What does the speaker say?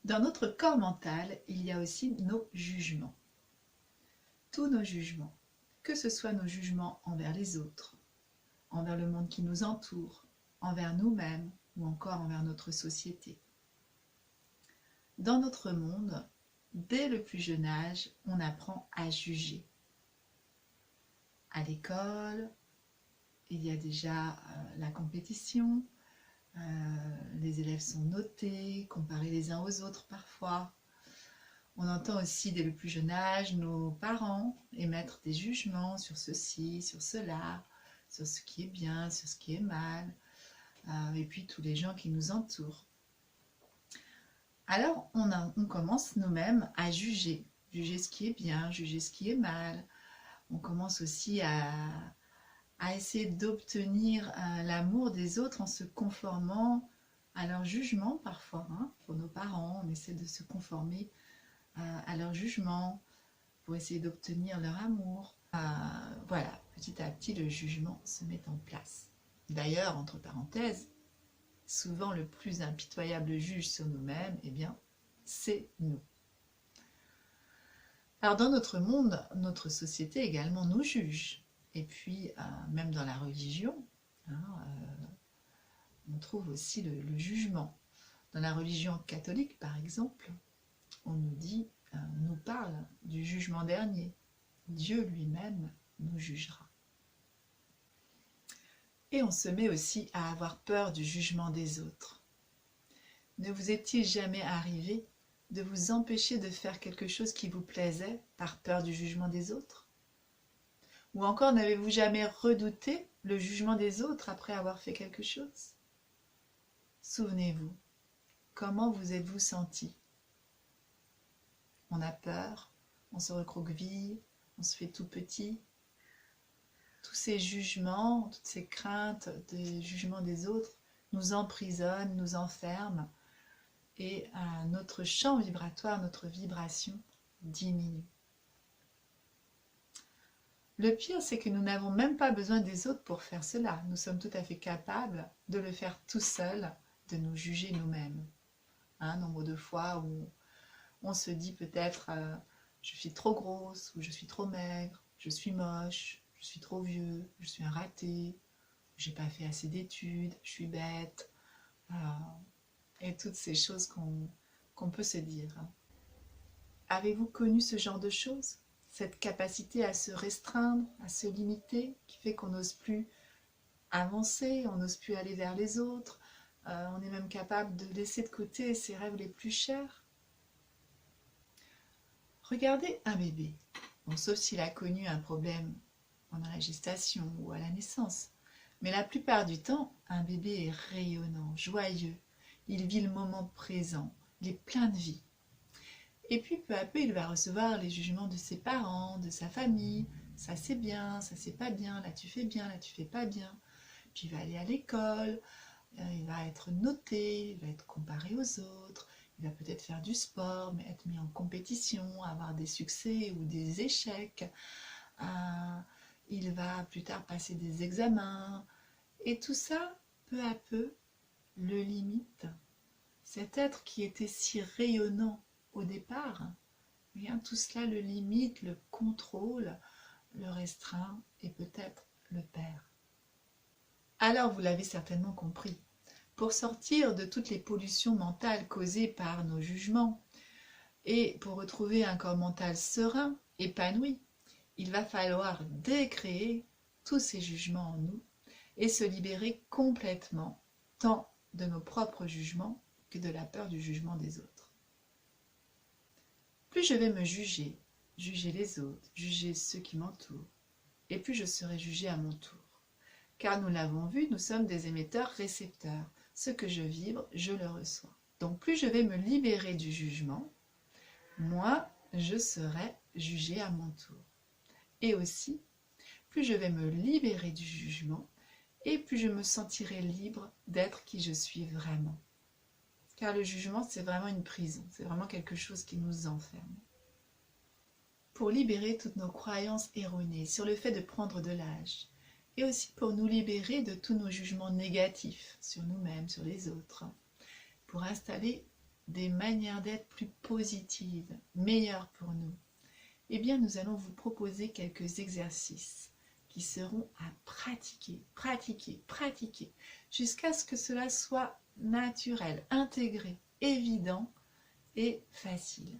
Dans notre corps mental, il y a aussi nos jugements. Tous nos jugements, que ce soit nos jugements envers les autres, envers le monde qui nous entoure, envers nous-mêmes ou encore envers notre société. Dans notre monde, dès le plus jeune âge, on apprend à juger. À l'école, il y a déjà la compétition, les élèves sont notés, comparés les uns aux autres parfois. On entend aussi dès le plus jeune âge nos parents émettre des jugements sur ceci, sur cela, sur ce qui est bien, sur ce qui est mal, et puis tous les gens qui nous entourent. Alors on commence nous-mêmes à juger ce qui est bien, juger ce qui est mal. On commence aussi à essayer d'obtenir l'amour des autres en se conformant à leur jugement parfois. Pour nos parents, on essaie de se conformer à leur jugement pour essayer d'obtenir leur amour. Voilà, petit à petit, le jugement se met en place. D'ailleurs, entre parenthèses, souvent le plus impitoyable juge sur nous-mêmes, eh bien, c'est nous. Alors dans notre monde, notre société également nous juge. Et puis, même dans la religion, on trouve aussi le jugement. Dans la religion catholique, par exemple, on nous parle du jugement dernier. Dieu lui-même nous jugera. Et on se met aussi à avoir peur du jugement des autres. Ne vous est-il jamais arrivé de vous empêcher de faire quelque chose qui vous plaisait par peur du jugement des autres? Ou encore, n'avez-vous jamais redouté le jugement des autres après avoir fait quelque chose? Souvenez-vous, comment vous êtes-vous senti? On a peur, on se recroqueville, on se fait tout petit. Tous ces jugements, toutes ces craintes des jugements des autres nous emprisonnent, nous enferment et notre champ vibratoire, notre vibration diminue. Le pire, c'est que nous n'avons même pas besoin des autres pour faire cela. Nous sommes tout à fait capables de le faire tout seuls, de nous juger nous-mêmes. Nombre de fois où on se dit peut-être je suis trop grosse, ou je suis trop maigre, je suis moche, je suis trop vieux, je suis un raté, j'ai pas fait assez d'études, je suis bête, et toutes ces choses qu'on peut se dire. Avez-vous connu ce genre de choses? Cette capacité à se restreindre, à se limiter, qui fait qu'on n'ose plus avancer, on n'ose plus aller vers les autres, on est même capable de laisser de côté ses rêves les plus chers. Regardez un bébé, sauf s'il a connu un problème pendant la gestation ou à la naissance. Mais la plupart du temps, un bébé est rayonnant, joyeux, il vit le moment présent, il est plein de vie. Et puis peu à peu, il va recevoir les jugements de ses parents, de sa famille. Ça c'est bien, ça c'est pas bien, là tu fais bien, là tu fais pas bien. Puis il va aller à l'école, il va être noté, il va être comparé aux autres, il va peut-être faire du sport, mais être mis en compétition, avoir des succès ou des échecs. Il va plus tard passer des examens. Et tout ça, peu à peu, le limite. Cet être qui était si rayonnant au départ, bien tout cela le limite, le contrôle, le restreint et peut-être le perd. Alors vous l'avez certainement compris, pour sortir de toutes les pollutions mentales causées par nos jugements et pour retrouver un corps mental serein, épanoui, il va falloir décréer tous ces jugements en nous et se libérer complètement tant de nos propres jugements que de la peur du jugement des autres. Plus je vais me juger, juger les autres, juger ceux qui m'entourent, et plus je serai jugé à mon tour. Car nous l'avons vu, nous sommes des émetteurs-récepteurs. Ce que je vibre, je le reçois. Donc plus je vais me libérer du jugement, moins je serai jugé à mon tour. Et aussi, plus je vais me libérer du jugement, et plus je me sentirai libre d'être qui je suis vraiment. Car le jugement, c'est vraiment une prison, c'est vraiment quelque chose qui nous enferme. Pour libérer toutes nos croyances erronées sur le fait de prendre de l'âge, et aussi pour nous libérer de tous nos jugements négatifs sur nous-mêmes, sur les autres, pour installer des manières d'être plus positives, meilleures pour nous, eh bien nous allons vous proposer quelques exercices qui seront à pratiquer, pratiquer, pratiquer, jusqu'à ce que cela soit naturel, intégré, évident et facile.